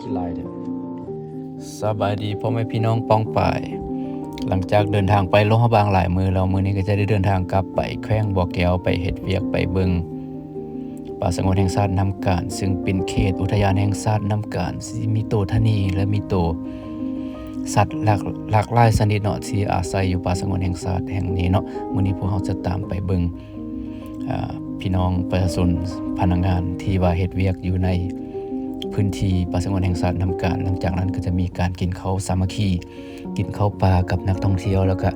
ขี้ลายเด้อสบายดีพ่อแม่พี่น้องป้องป่ายหลังจากเดินทางไปโลหะบางหลายมือแล้วมื้อนี้ก็จะได้เดินทางกลับไปแขวงบ่อแก้วไปเฮ็ดเวียกไปเบิ่งป่าสงวนแห่งชาติน้ำกาญซึ่งเป็นเขตอุทยานแห่งชาติน้ำกาญที่มีโตทะนีและมีโตสัตว์หลากหลายชนิดเนาะที่อาศัยอยู่ป่าสงวนแห่งชาติแห่งนี้เนาะมื้อนี้พวกเราจะตามไปเบิ่งพี่น้องประชาชนพนักงานที่ว่าเฮ็ดเวียกอยู่ในพื้นที่ป่าสงวนแห่งชาติน้ำกาญหลังจากนั้นก็จะมีการกินข้าวสามัคคีกินข้าวปลากับนักท่องเที่ยวแล้วก็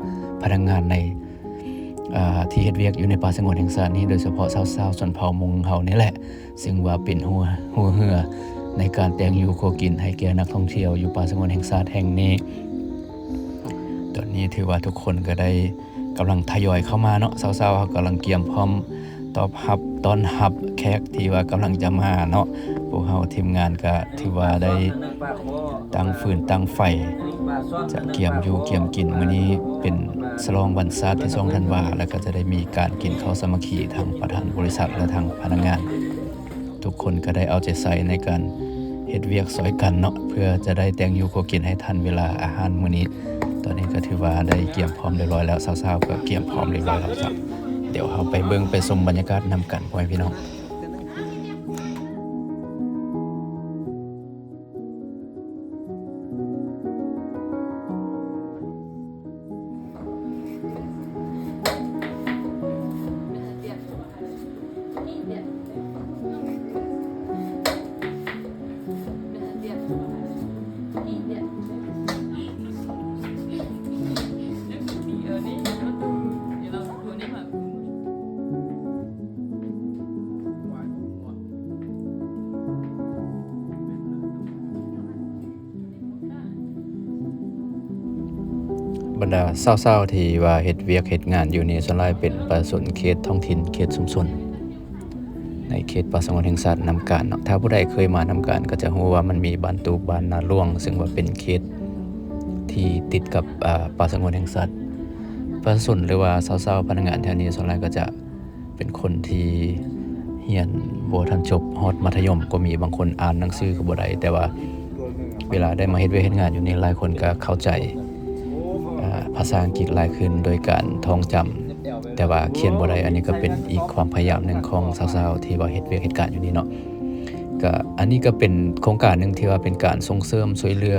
พนักงานในที่เฮ็ดเวียกอยู่ในป่าสงวนแห่งชาตินี้โดยเฉพาะชาวชนเผ่ามงเฮานี่แหละซึ่งว่าเป็นหัวเหือในการแต่งอยู่โคกินให้แก่นักท่องเที่ยวอยู่ป่าสงวนแห่งชาติแห่งนี้ตอนนี้ถือว่าทุกคนก็ได้กำลังทยอยเข้ามาเนาะชาวๆเขากำลังเตรียมพร้อมต้อนรับแขกที่ว่ากำลังจะมาเนาะพวกเฮาทีมงานก็ถือว่าได้ตั้งฟืนตั้งไฟจะเกี่ยมอยู่เกี่ยมกินมื้อนี้เป็นฉลองวันศาสตร์ที่2ธันวาคมแล้วก็จะได้มีการกินข้าวสามัคคีทางประธานบริษัทและทางพนักงานทุกคนก็ได้เอาใจใส่ในการเฮ็ดเวียกซอยกันเนาะเพื่อจะได้แต่งอยู่โคกินให้ทันเวลาอาหารมื้อนี้ตอนนี้ก็ถือว่าได้เตรียมพร้อมเรียบร้อยแล้วสาวๆก็เตรียมพร้อมเรียบร้อยแล้วจ้ะเดี๋ยวเฮาไปเบิ่งไปชมบรรยากาศนำกันพ่อแม่พี่น้องบรรดาชาวๆที่ว่าเฮ็ดเวียกเฮ็ดงานอยู่นี่ส่วนหลายเป็นประชาชนเขตท้องถิ่นเขตชุมชนในเขตป่าสงวนแห่งชาติน้ำกาญเนาะถ้าผู้ใดเคยมาน้ำกาญก็จะรู้ว่ามันมีบ้านตูบบ้านนาหลวงซึ่งว่าเป็นเขตที่ติดกับป่าสงวนแห่งชาติประชาชนหรือว่าชาวๆพนักงานแถวนี้ส่วนหลายก็จะเป็นคนที่เรียนบ่ทันจบฮอดมัธยมก็มีบางคนอ่านหนังสือก็บ่ได้แต่ว่าเวลาได้มาเฮ็ดเวียกเฮ็ดงานอยู่นี่หลายคนก็เข้าใจภาษาอังกฤษหลายขึ้นโดยการท่องจำแต่ว่าเขียนบ่ได้อันนี้ก็เป็นอีกความพยายามหนึ่งของสาวๆที่ว่าเฮ็ดเวียกเฮ็ดการอยู่นี่เนาะก็อันนี้ก็เป็นโครงการหนึ่งที่ว่าเป็นการส่งเสริมช่วยเหลือ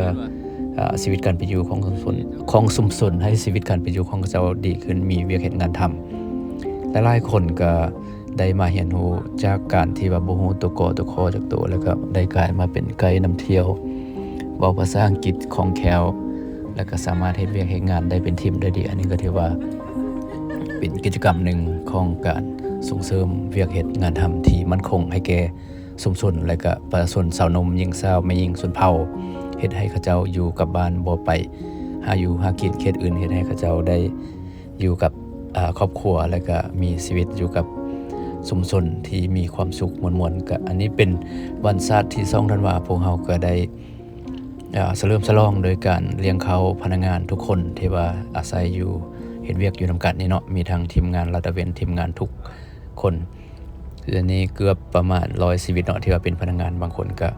ชีวิตการเป็นอยู่ของชุมชนให้ชีวิตการเป็นอยู่ของเจ้าดีขึ้นมีเวียกเฮ็ดงานทำหลายๆคนก็ได้มาเรียนรู้จากการที่ว่าบ่ฮู้ตัวกอตัวคอจากตัวแล้วก็ได้กลายมาเป็นไกด์นำเที่ยวเว้าภาษาอังกฤษคล่องแคล่วแล้วก็สามารถเฮ็ดเวียกเฮ็ดงานได้เป็นทีมได้ดีอันนี้ก็ถือว่าเป็นกิจกรรมหนึ่งของการส่งเสริมเวียกเฮ็ดงานทำที่มั่นคงให้แก่ชุมชนและก็ประชาชนชาวนมหญิงสาวแม่หญิงชนเผ่าเฮ็ดให้เขาเจ้าอยู่กับบ้านบ่ไปหาอยู่หากินเขตอื่นเฮ็ดให้เขาเจ้าได้อยู่กับครอบครัวแล้วก็มีชีวิตอยู่กับชุมชนที่มีความสุขม่วนๆก็อันนี้เป็นวันศาสตร์ที่2ธันวาคมพวกเฮาก็ได้เฉลิมฉลองโดยการเลี้ยงเขาพนักงานทุกคนที่ว่าอาศัยอยู่เฮ็ดเวียกอยู่นำกันนี่เนาะมีทั้งทีมงานลาดตระเวนทีมงานทุกคนเดือนนี้เกือบประมาณ100ชีวิตเนาะที่ว่าเป็นพนักงานบางคนก็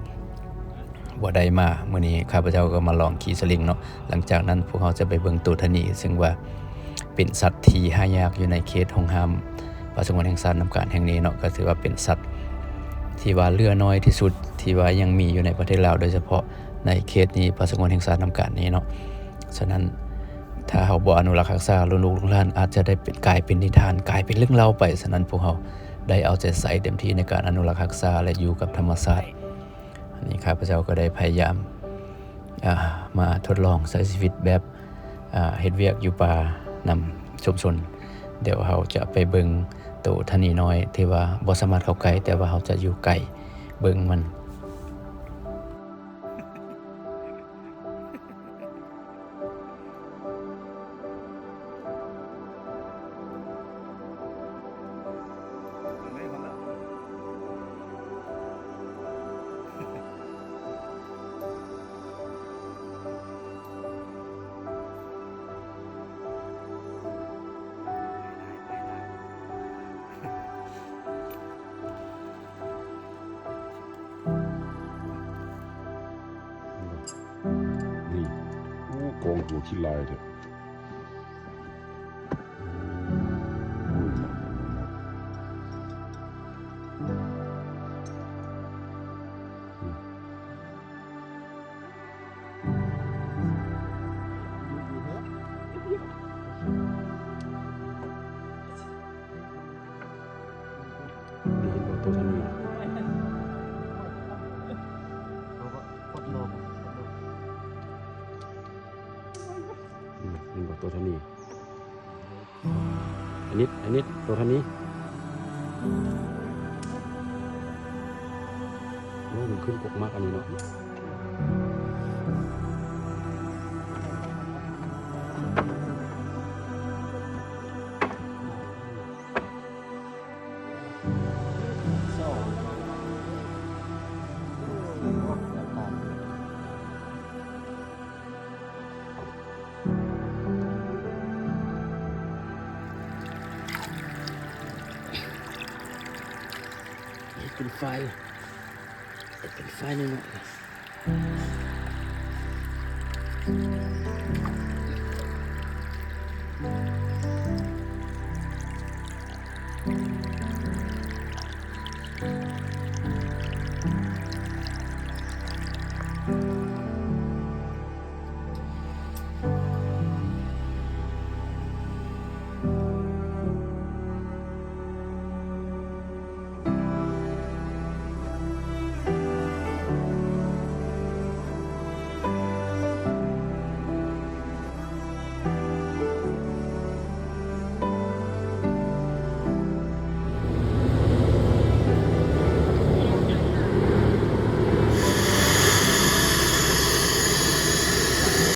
บ่ได้มามื้อนี้ข้าพเจ้าก็มาลองขี่สลิงเนาะหลังจากนั้นพวกเราจะไปเบิ่งตูทะนีซึ่งว่าเป็นสัตว์ที่หายากอยู่ในเขตห่วงห้ามป่าสงวนแห่งชาติน้ำกาญแห่งนี้เนาะก็ถือว่าเป็นสัตว์ที่ว่าเหลือน้อยที่สุดที่ว่ายังมีอยู่ในประเทศลาวโดยเฉพาะในเขตนี้ป่าสงวนแห่งชาติน้ำกาญนี้เนาะฉะนั้นถ้าเฮาบ่อนุรักษ์รักษาลูกหลานอาจจะได้กลายเป็นนิทานกลายเป็นเรื่องเล่าไปฉะนั้นพวกเฮาได้เอาใจใส่เต็มที่ในการอนุรักษ์รักษาและอยู่กับธรรมชาติอันนี้ข้าพเจ้าก็ได้พยายามมาทดลองใช้ชีวิตแบบเฮ็ดเวียกอยู่ป่านำชุมชนเดี๋ยวเฮาจะไปเบิ่งโตทะนีน้อยที่ว่าบ่สามารถเข้าใกล้แต่ว่าเฮาจะอยู่ใกล้เบิ่งมัน หัวขี้ลายเถอะดีเห็นว่าตัวท่านนี้เห็นว่าตัวท่านนี้อันนี้ตัวท่านนี้โอ้มันขึ้นกกมากอันนี้เนาะเป็นไฟหน่อย